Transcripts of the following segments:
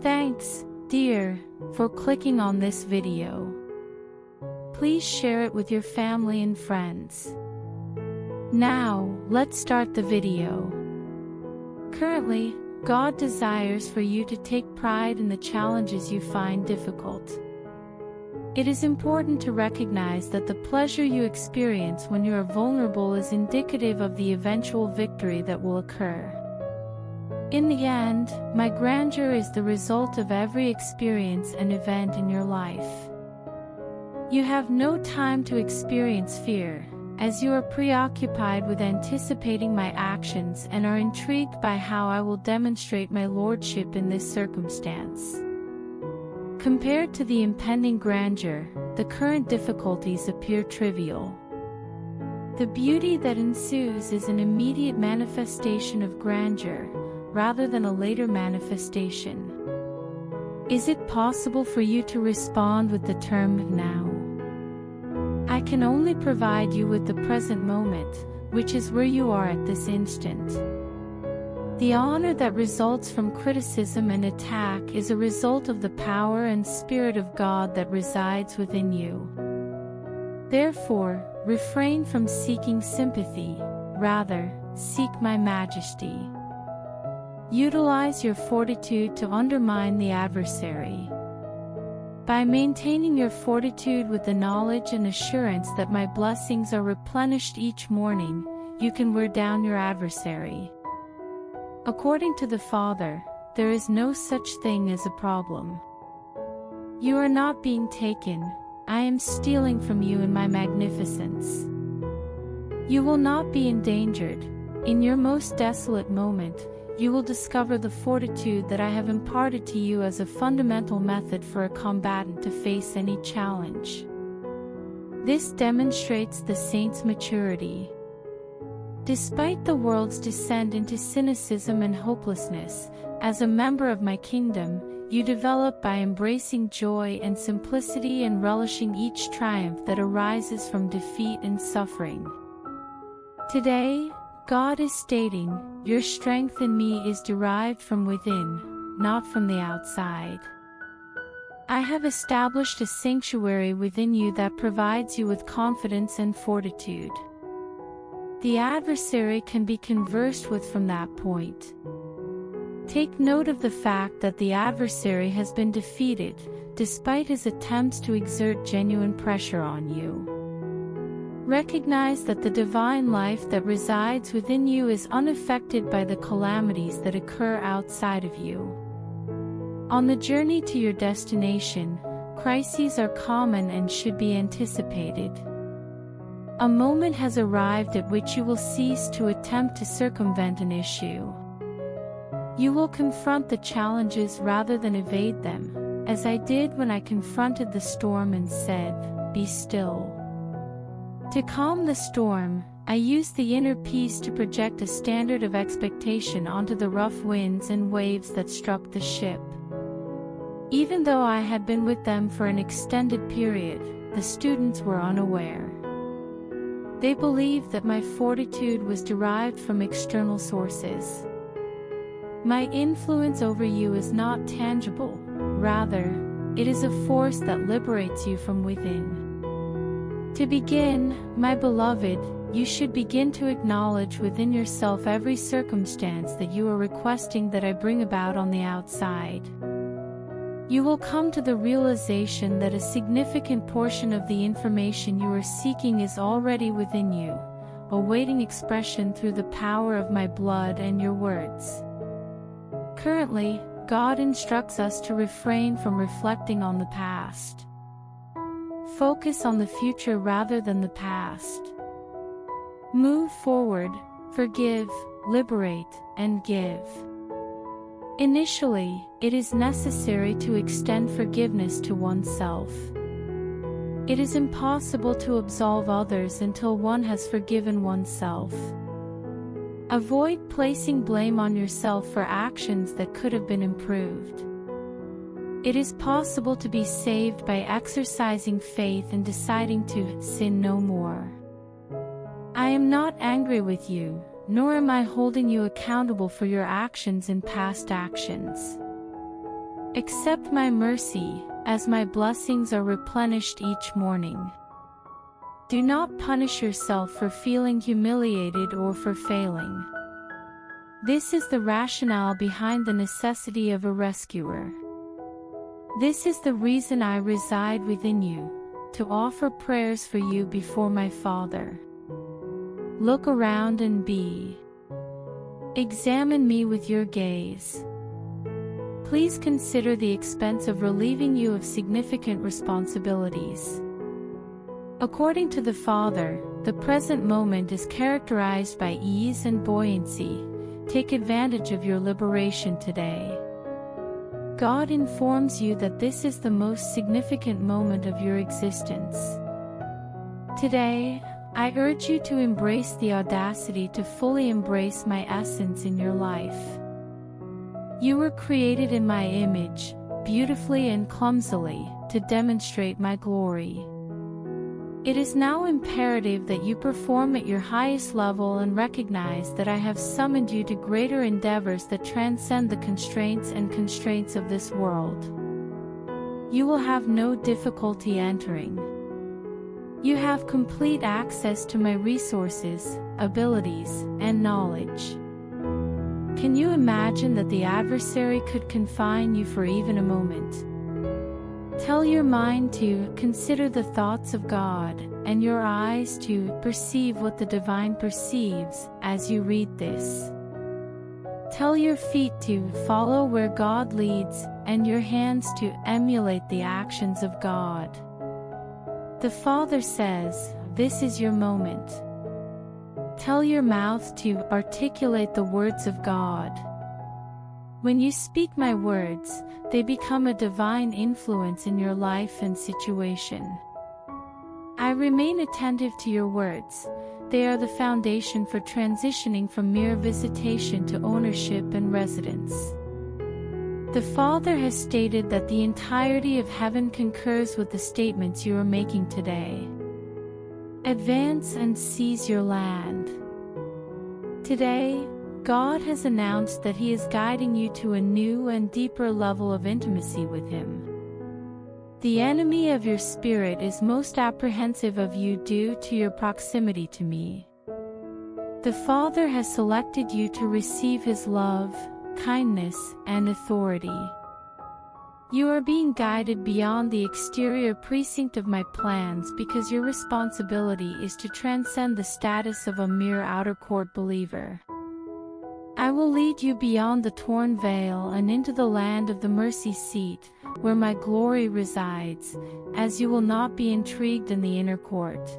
Thanks, dear, for clicking on this video. Please share it with your family and friends. Now, let's start the video. Currently, God desires for you to take pride in the challenges you find difficult. It is important to recognize that the pleasure you experience when you are vulnerable is indicative of the eventual victory that will occur. In the end, my grandeur is the result of every experience and event in your life. You have no time to experience fear, as you are preoccupied with anticipating my actions and are intrigued by how I will demonstrate my lordship in this circumstance. Compared to the impending grandeur, the current difficulties appear trivial. The beauty that ensues is an immediate manifestation of grandeur, rather than a later manifestation. Is it possible for you to respond with the term now? I can only provide you with the present moment, which is where you are at this instant. The honor that results from criticism and attack is a result of the power and spirit of God that resides within you. Therefore, refrain from seeking sympathy, rather, seek my majesty. Utilize your fortitude to undermine the adversary. By maintaining your fortitude with the knowledge and assurance that my blessings are replenished each morning, you can wear down your adversary. According to the Father, there is no such thing as a problem. You are not being taken, I am stealing from you in my magnificence. You will not be endangered. In your most desolate moment, you will discover the fortitude that I have imparted to you as a fundamental method for a combatant to face any challenge. This demonstrates the saint's maturity. Despite the world's descent into cynicism and hopelessness, as a member of my kingdom, you develop by embracing joy and simplicity and relishing each triumph that arises from defeat and suffering. Today, God is stating, your strength in me is derived from within, not from the outside. I have established a sanctuary within you that provides you with confidence and fortitude. The adversary can be conversed with from that point. Take note of the fact that the adversary has been defeated, despite his attempts to exert genuine pressure on you. Recognize that the divine life that resides within you is unaffected by the calamities that occur outside of you. On the journey to your destination, crises are common and should be anticipated. A moment has arrived at which you will cease to attempt to circumvent an issue. You will confront the challenges rather than evade them, as I did when I confronted the storm and said, "Be still." To calm the storm, I used the inner peace to project a standard of expectation onto the rough winds and waves that struck the ship. Even though I had been with them for an extended period, the students were unaware. They believed that my fortitude was derived from external sources. My influence over you is not tangible, rather, it is a force that liberates you from within. To begin, my beloved, you should begin to acknowledge within yourself every circumstance that you are requesting that I bring about on the outside. You will come to the realization that a significant portion of the information you are seeking is already within you, awaiting expression through the power of my blood and your words. Currently, God instructs us to refrain from reflecting on the past. Focus on the future rather than the past. Move forward, forgive, liberate, and give. Initially, it is necessary to extend forgiveness to oneself. It is impossible to absolve others until one has forgiven oneself. Avoid placing blame on yourself for actions that could have been improved. It is possible to be saved by exercising faith and deciding to sin no more. I am not angry with you, nor am I holding you accountable for your actions and past actions. Accept my mercy, as my blessings are replenished each morning. Do not punish yourself for feeling humiliated or for failing. This is the rationale behind the necessity of a rescuer. This is the reason I reside within you, to offer prayers for you before my Father. Look around and be. Examine me with your gaze. Please consider the expense of relieving you of significant responsibilities. According to the Father, the present moment is characterized by ease and buoyancy. Take advantage of your liberation today. God informs you that this is the most significant moment of your existence. Today, I urge you to embrace the audacity to fully embrace my essence in your life. You were created in my image, beautifully and clumsily, to demonstrate my glory. It is now imperative that you perform at your highest level and recognize that I have summoned you to greater endeavors that transcend the constraints of this world. You will have no difficulty entering. You have complete access to my resources, abilities, and knowledge. Can you imagine that the adversary could confine you for even a moment? Tell your mind to consider the thoughts of God, and your eyes to perceive what the divine perceives as you read this. Tell your feet to follow where God leads, and your hands to emulate the actions of God. The Father says, this is your moment. Tell your mouth to articulate the words of God. When you speak my words, they become a divine influence in your life and situation. I remain attentive to your words. They are the foundation for transitioning from mere visitation to ownership and residence. The Father has stated that the entirety of heaven concurs with the statements you are making today. Advance and seize your land. Today, God has announced that He is guiding you to a new and deeper level of intimacy with Him. The enemy of your spirit is most apprehensive of you due to your proximity to me. The Father has selected you to receive His love, kindness, and authority. You are being guided beyond the exterior precinct of my plans because your responsibility is to transcend the status of a mere outer court believer. I will lead you beyond the torn veil and into the land of the mercy seat, where my glory resides, as you will not be intrigued in the inner court.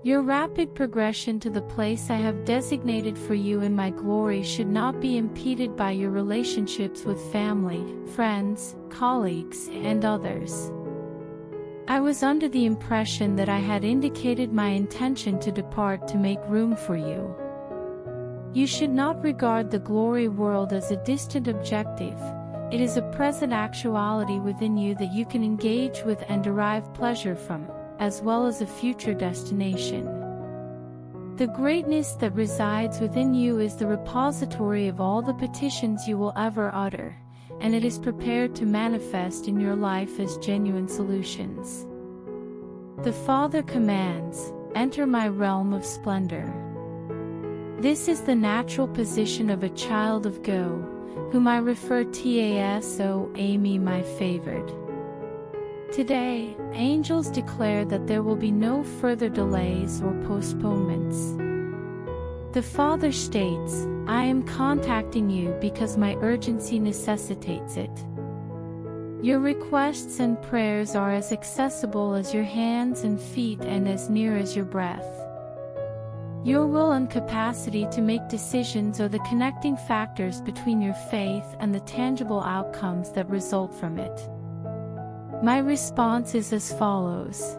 Your rapid progression to the place I have designated for you in my glory should not be impeded by your relationships with family, friends, colleagues, and others. I was under the impression that I had indicated my intention to depart to make room for you. You should not regard the glory world as a distant objective. It is a present actuality within you that you can engage with and derive pleasure from, as well as a future destination. The greatness that resides within you is the repository of all the petitions you will ever utter, and it is prepared to manifest in your life as genuine solutions. The Father commands, enter my realm of splendor. This is the natural position of a child of Go, whom I refer to as Amy, my favored. Today, angels declare that there will be no further delays or postponements. The Father states, I am contacting you because my urgency necessitates it. Your requests and prayers are as accessible as your hands and feet and as near as your breath. Your will and capacity to make decisions are the connecting factors between your faith and the tangible outcomes that result from it. My response is as follows.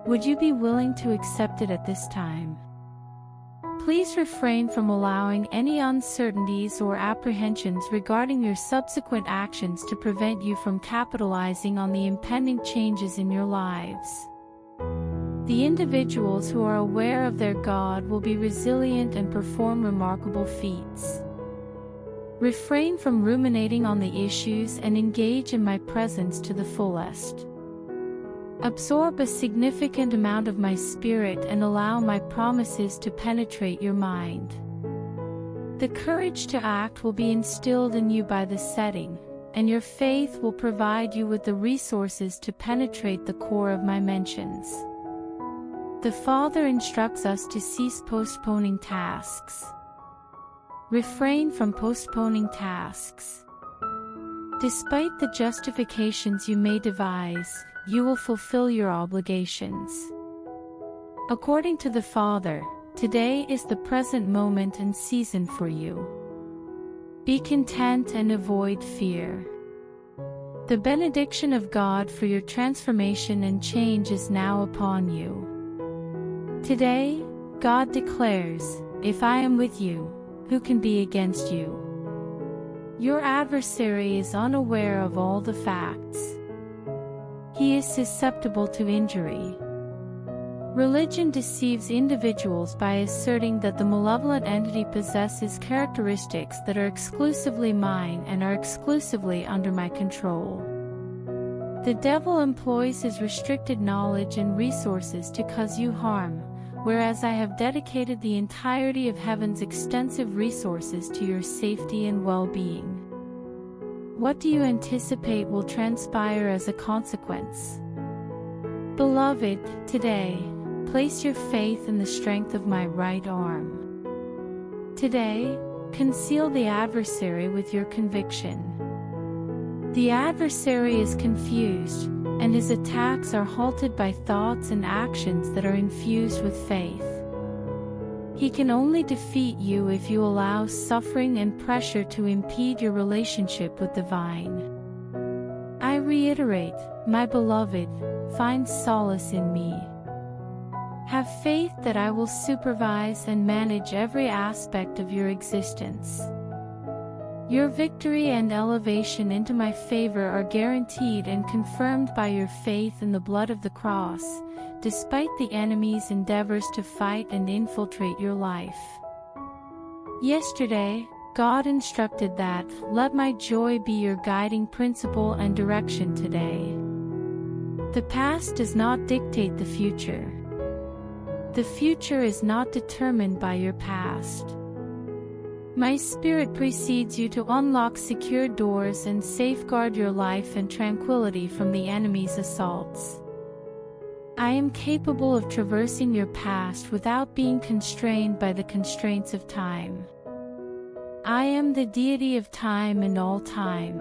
Would you be willing to accept it at this time? Please refrain from allowing any uncertainties or apprehensions regarding your subsequent actions to prevent you from capitalizing on the impending changes in your lives. The individuals who are aware of their God will be resilient and perform remarkable feats. Refrain from ruminating on the issues and engage in my presence to the fullest. Absorb a significant amount of my spirit and allow my promises to penetrate your mind. The courage to act will be instilled in you by the setting, and your faith will provide you with the resources to penetrate the core of my mentions. The Father instructs us to cease postponing tasks. Refrain from postponing tasks. Despite the justifications you may devise, you will fulfill your obligations. According to the Father, today is the present moment and season for you. Be content and avoid fear. The benediction of God for your transformation and change is now upon you. Today, God declares, "If I am with you, who can be against you?" Your adversary is unaware of all the facts. He is susceptible to injury. Religion deceives individuals by asserting that the malevolent entity possesses characteristics that are exclusively mine and are exclusively under my control. The devil employs his restricted knowledge and resources to cause you harm, whereas I have dedicated the entirety of heaven's extensive resources to your safety and well-being. What do you anticipate will transpire as a consequence? Beloved, today, place your faith in the strength of my right arm. Today, conceal the adversary with your conviction. The adversary is confused, and his attacks are halted by thoughts and actions that are infused with faith. He can only defeat you if you allow suffering and pressure to impede your relationship with the vine. I reiterate, my beloved, find solace in me. Have faith that I will supervise and manage every aspect of your existence. Your victory and elevation into my favor are guaranteed and confirmed by your faith in the blood of the cross, despite the enemy's endeavors to fight and infiltrate your life. Yesterday, God instructed that, "Let my joy be your guiding principle and direction today." The past does not dictate the future. The future is not determined by your past. My Spirit precedes you to unlock secure doors and safeguard your life and tranquility from the enemy's assaults. I am capable of traversing your past without being constrained by the constraints of time. I am the deity of time and all time.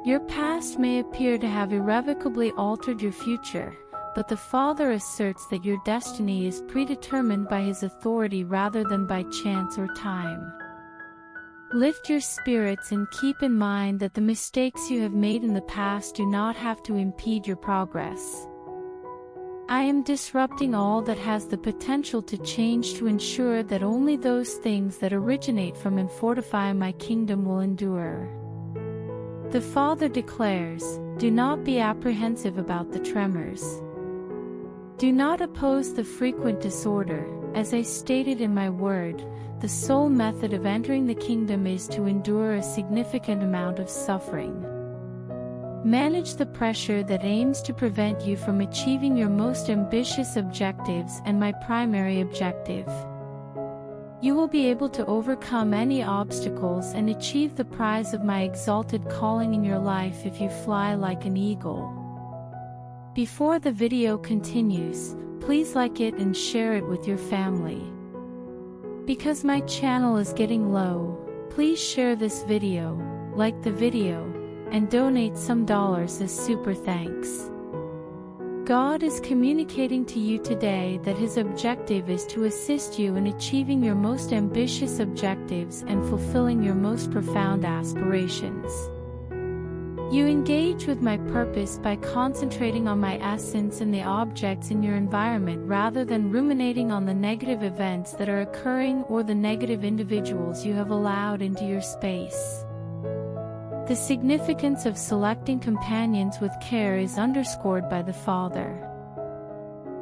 Your past may appear to have irrevocably altered your future, but the Father asserts that your destiny is predetermined by His authority rather than by chance or time. Lift your spirits and keep in mind that the mistakes you have made in the past do not have to impede your progress. I am disrupting all that has the potential to change to ensure that only those things that originate from and fortify my kingdom will endure. The Father declares, "Do not be apprehensive about the tremors. Do not oppose the frequent disorder. As I stated in my word, the sole method of entering the kingdom is to endure a significant amount of suffering. Manage the pressure that aims to prevent you from achieving your most ambitious objectives and my primary objective. You will be able to overcome any obstacles and achieve the prize of my exalted calling in your life if you fly like an eagle." Before the video continues, please like it and share it with your family. Because my channel is getting low, please share this video, like the video, and donate some dollars as super thanks. God is communicating to you today that His objective is to assist you in achieving your most ambitious objectives and fulfilling your most profound aspirations. You engage with my purpose by concentrating on my essence and the objects in your environment rather than ruminating on the negative events that are occurring or the negative individuals you have allowed into your space. The significance of selecting companions with care is underscored by the Father.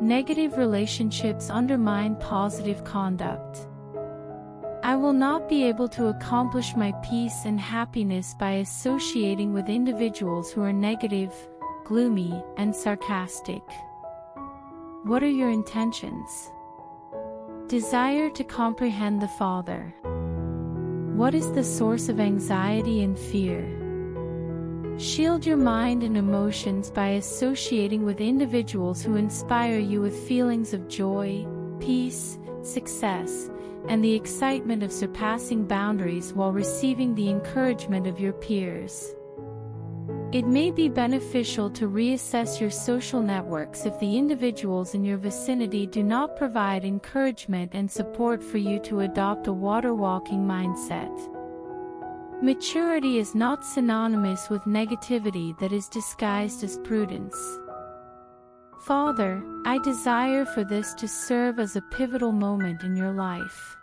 Negative relationships undermine positive conduct. I will not be able to accomplish my peace and happiness by associating with individuals who are negative, gloomy, and sarcastic. What are your intentions? Desire to comprehend the Father. What is the source of anxiety and fear? Shield your mind and emotions by associating with individuals who inspire you with feelings of joy, peace, success, and the excitement of surpassing boundaries while receiving the encouragement of your peers. It may be beneficial to reassess your social networks if the individuals in your vicinity do not provide encouragement and support for you to adopt a water-walking mindset. Maturity is not synonymous with negativity that is disguised as prudence. Father, I desire for this to serve as a pivotal moment in your life.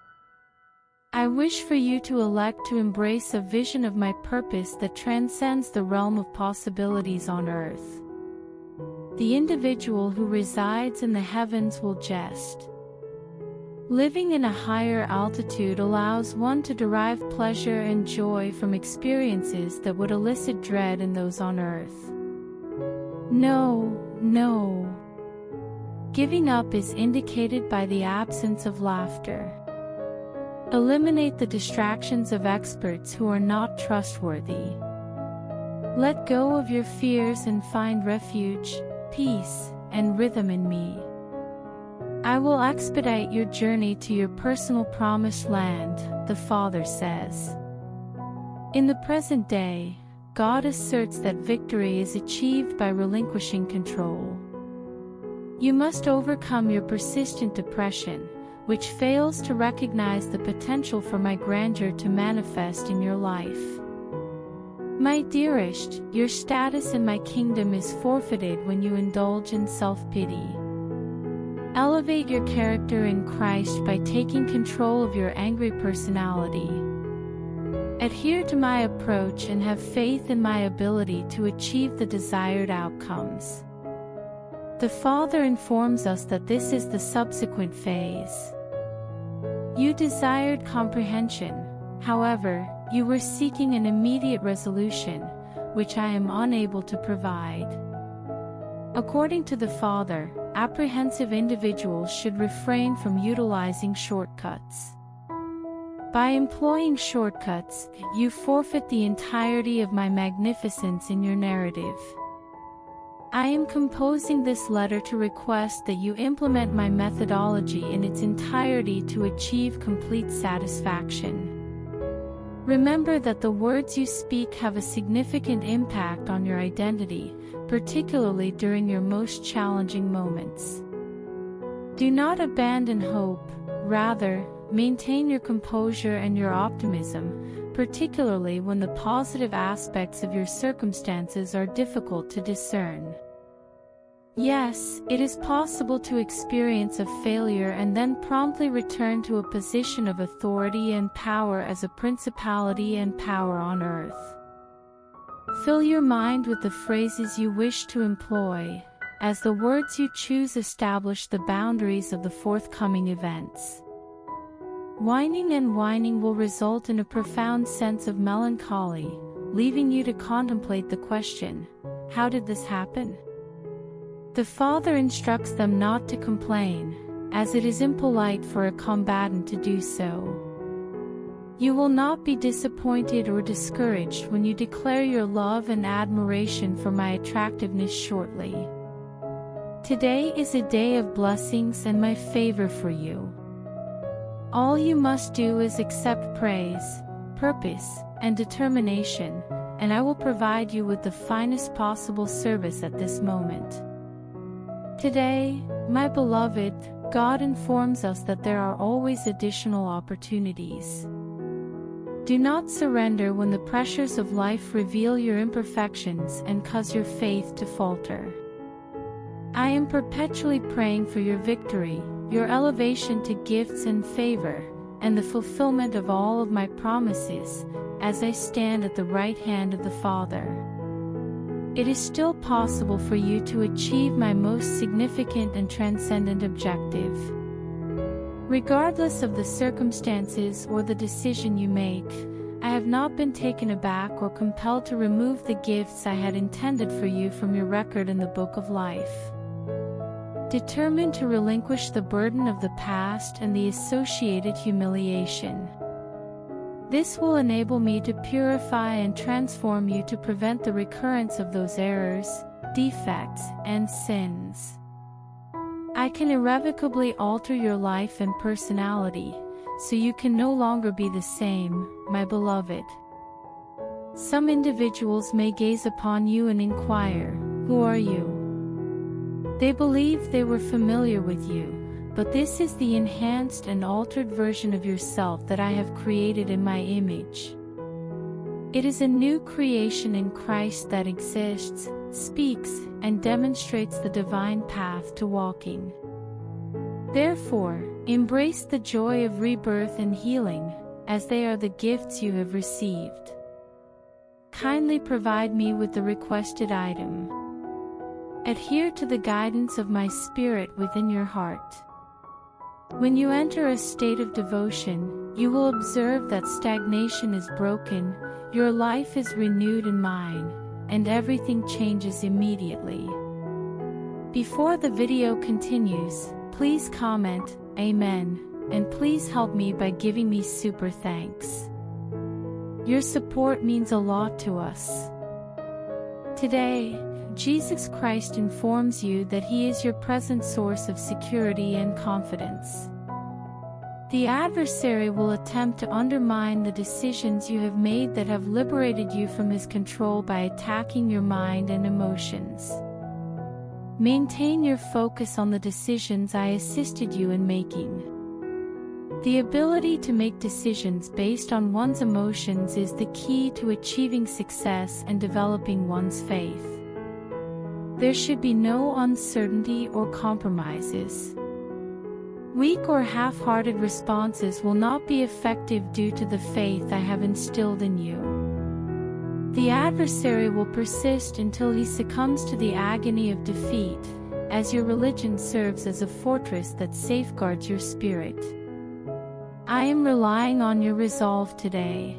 I wish for you to elect to embrace a vision of my purpose that transcends the realm of possibilities on earth. The individual who resides in the heavens will jest. Living in a higher altitude allows one to derive pleasure and joy from experiences that would elicit dread in those on earth. No. Giving up is indicated by the absence of laughter. Eliminate the distractions of experts who are not trustworthy. Let go of your fears and find refuge, peace, and rhythm in me. I will expedite your journey to your personal promised land, the Father says. In the present day, God asserts that victory is achieved by relinquishing control. You must overcome your persistent depression, which fails to recognize the potential for my grandeur to manifest in your life. My dearest, your status in my kingdom is forfeited when you indulge in self-pity. Elevate your character in Christ by taking control of your angry personality. Adhere to my approach and have faith in my ability to achieve the desired outcomes. The Father informs us that this is the subsequent phase. You desired comprehension, however, you were seeking an immediate resolution, which I am unable to provide. According to the Father, apprehensive individuals should refrain from utilizing shortcuts. By employing shortcuts, you forfeit the entirety of my magnificence in your narrative. I am composing this letter to request that you implement my methodology in its entirety to achieve complete satisfaction. Remember that the words you speak have a significant impact on your identity, particularly during your most challenging moments. Do not abandon hope, rather, maintain your composure and your optimism, particularly when the positive aspects of your circumstances are difficult to discern. Yes, it is possible to experience a failure and then promptly return to a position of authority and power as a principality and power on earth. Fill your mind with the phrases you wish to employ, as the words you choose establish the boundaries of the forthcoming events. Whining and whining will result in a profound sense of melancholy, leaving you to contemplate the question, how did this happen? The Father instructs them not to complain, as it is impolite for a combatant to do so. You will not be disappointed or discouraged when you declare your love and admiration for my attractiveness shortly. Today is a day of blessings and my favor for you. All you must do is accept praise, purpose, and determination, and I will provide you with the finest possible service at this moment. Today, my beloved, God informs us that there are always additional opportunities. Do not surrender when the pressures of life reveal your imperfections and cause your faith to falter. I am perpetually praying for your victory, your elevation to gifts and favor, and the fulfillment of all of my promises, as I stand at the right hand of the Father. It is still possible for you to achieve my most significant and transcendent objective. Regardless of the circumstances or the decision you make, I have not been taken aback or compelled to remove the gifts I had intended for you from your record in the book of life. Determined to relinquish the burden of the past and the associated humiliation. This will enable me to purify and transform you to prevent the recurrence of those errors, defects, and sins. I can irrevocably alter your life and personality, so you can no longer be the same, my beloved. Some individuals may gaze upon you and inquire, "Who are you?" They believe they were familiar with you, but this is the enhanced and altered version of yourself that I have created in my image. It is a new creation in Christ that exists, speaks, and demonstrates the divine path to walking. Therefore, embrace the joy of rebirth and healing, as they are the gifts you have received. Kindly provide me with the requested item. Adhere to the guidance of my spirit within your heart. When you enter a state of devotion, you will observe that stagnation is broken, your life is renewed in mine, and everything changes immediately. Before the video continues, please comment, "Amen," and please help me by giving me super thanks. Your support means a lot to us. Today, Jesus Christ informs you that He is your present source of security and confidence. The adversary will attempt to undermine the decisions you have made that have liberated you from his control by attacking your mind and emotions. Maintain your focus on the decisions I assisted you in making. The ability to make decisions based on one's emotions is the key to achieving success and developing one's faith. There should be no uncertainty or compromises. Weak or half-hearted responses will not be effective due to the faith I have instilled in you. The adversary will persist until he succumbs to the agony of defeat, as your religion serves as a fortress that safeguards your spirit. I am relying on your resolve today.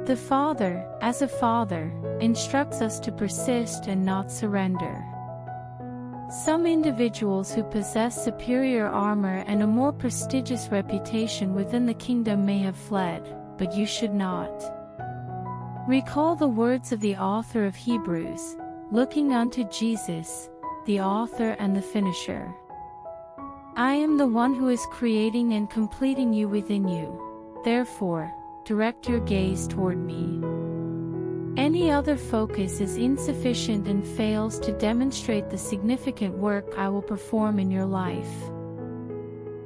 The Father, as a father, instructs us to persist and not surrender. Some individuals who possess superior armor and a more prestigious reputation within the kingdom may have fled, but you should not. Recall the words of the author of Hebrews, "Looking unto Jesus, the author and the finisher. I am the one who is creating and completing you within you. Therefore, direct your gaze toward me." Any other focus is insufficient and fails to demonstrate the significant work I will perform in your life.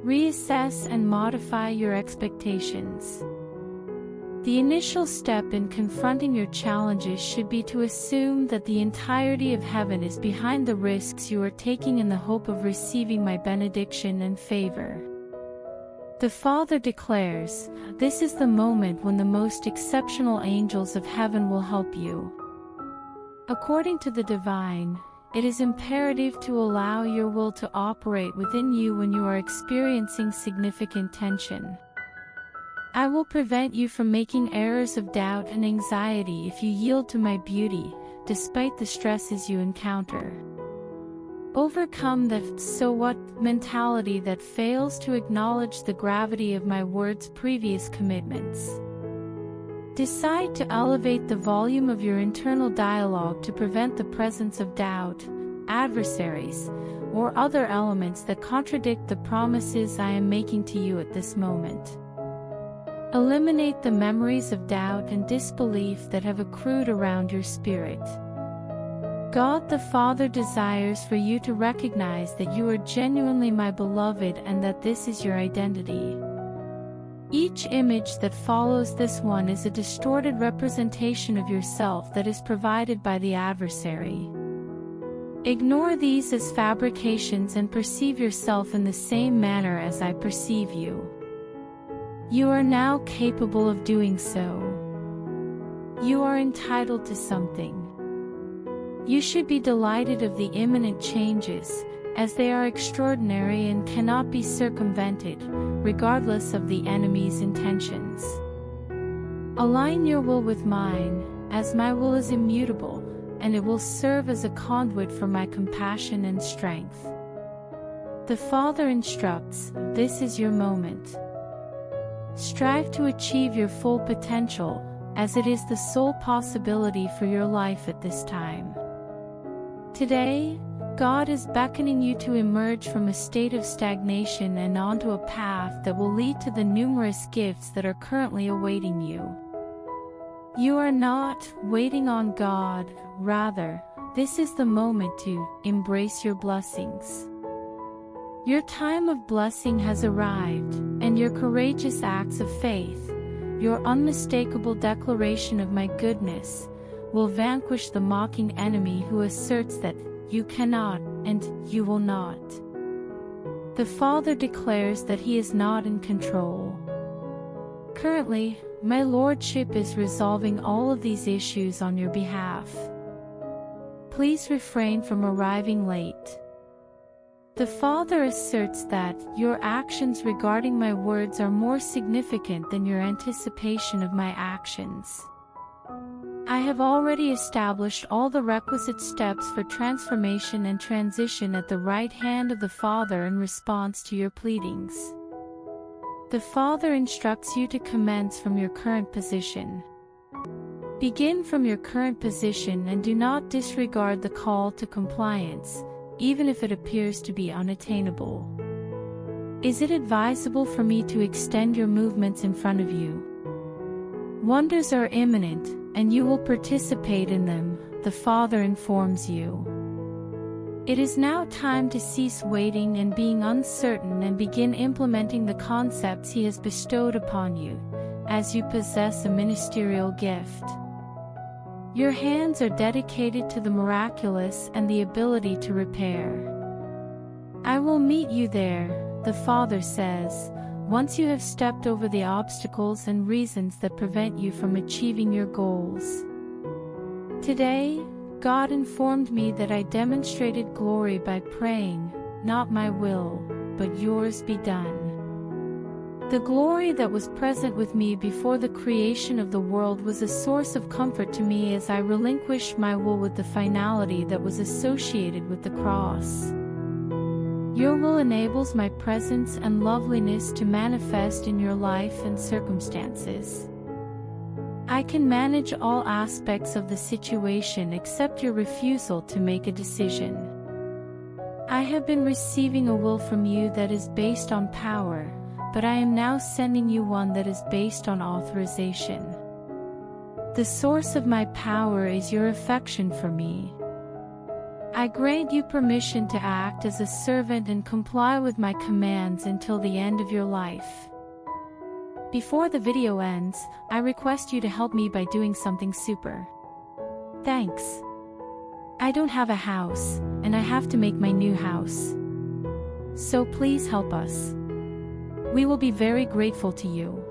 Reassess and modify your expectations. The initial step in confronting your challenges should be to assume that the entirety of heaven is behind the risks you are taking in the hope of receiving my benediction and favor. The Father declares, "This is the moment when the most exceptional angels of heaven will help you." According to the divine, it is imperative to allow your will to operate within you when you are experiencing significant tension. I will prevent you from making errors of doubt and anxiety if you yield to my beauty, despite the stresses you encounter. Overcome the "so what" mentality that fails to acknowledge the gravity of my word's previous commitments. Decide to elevate the volume of your internal dialogue to prevent the presence of doubt, adversaries, or other elements that contradict the promises I am making to you at this moment. Eliminate the memories of doubt and disbelief that have accrued around your spirit. God the Father desires for you to recognize that you are genuinely my beloved and that this is your identity. Each image that follows this one is a distorted representation of yourself that is provided by the adversary. Ignore these as fabrications and perceive yourself in the same manner as I perceive you. You are now capable of doing so. You are entitled to something. You should be delighted of the imminent changes, as they are extraordinary and cannot be circumvented, regardless of the enemy's intentions. Align your will with mine, as my will is immutable, and it will serve as a conduit for my compassion and strength. The Father instructs, this is your moment. Strive to achieve your full potential, as it is the sole possibility for your life at this time. Today, God is beckoning you to emerge from a state of stagnation and onto a path that will lead to the numerous gifts that are currently awaiting you. You are not waiting on God, rather, this is the moment to embrace your blessings. Your time of blessing has arrived, and your courageous acts of faith, your unmistakable declaration of my goodness, will vanquish the mocking enemy who asserts that you cannot, and you will not. The Father declares that He is not in control. Currently, my Lordship is resolving all of these issues on your behalf. Please refrain from arriving late. The Father asserts that your actions regarding my words are more significant than your anticipation of my actions. I have already established all the requisite steps for transformation and transition at the right hand of the Father in response to your pleadings. The Father instructs you to commence from your current position. Begin from your current position and do not disregard the call to compliance, even if it appears to be unattainable. Is it advisable for me to extend your movements in front of you? Wonders are imminent, and you will participate in them, the Father informs you. It is now time to cease waiting and being uncertain and begin implementing the concepts He has bestowed upon you, as you possess a ministerial gift. Your hands are dedicated to the miraculous and the ability to repair. I will meet you there, the Father says, once you have stepped over the obstacles and reasons that prevent you from achieving your goals. Today, God informed me that I demonstrated glory by praying, not my will, but yours be done. The glory that was present with me before the creation of the world was a source of comfort to me as I relinquished my will with the finality that was associated with the cross. Your will enables my presence and loveliness to manifest in your life and circumstances. I can manage all aspects of the situation except your refusal to make a decision. I have been receiving a will from you that is based on power, but I am now sending you one that is based on authorization. The source of my power is your affection for me. I grant you permission to act as a servant and comply with my commands until the end of your life. Before the video ends, I request you to help me by doing something super. Thanks. I don't have a house, and I have to make my new house. So please help us. We will be very grateful to you.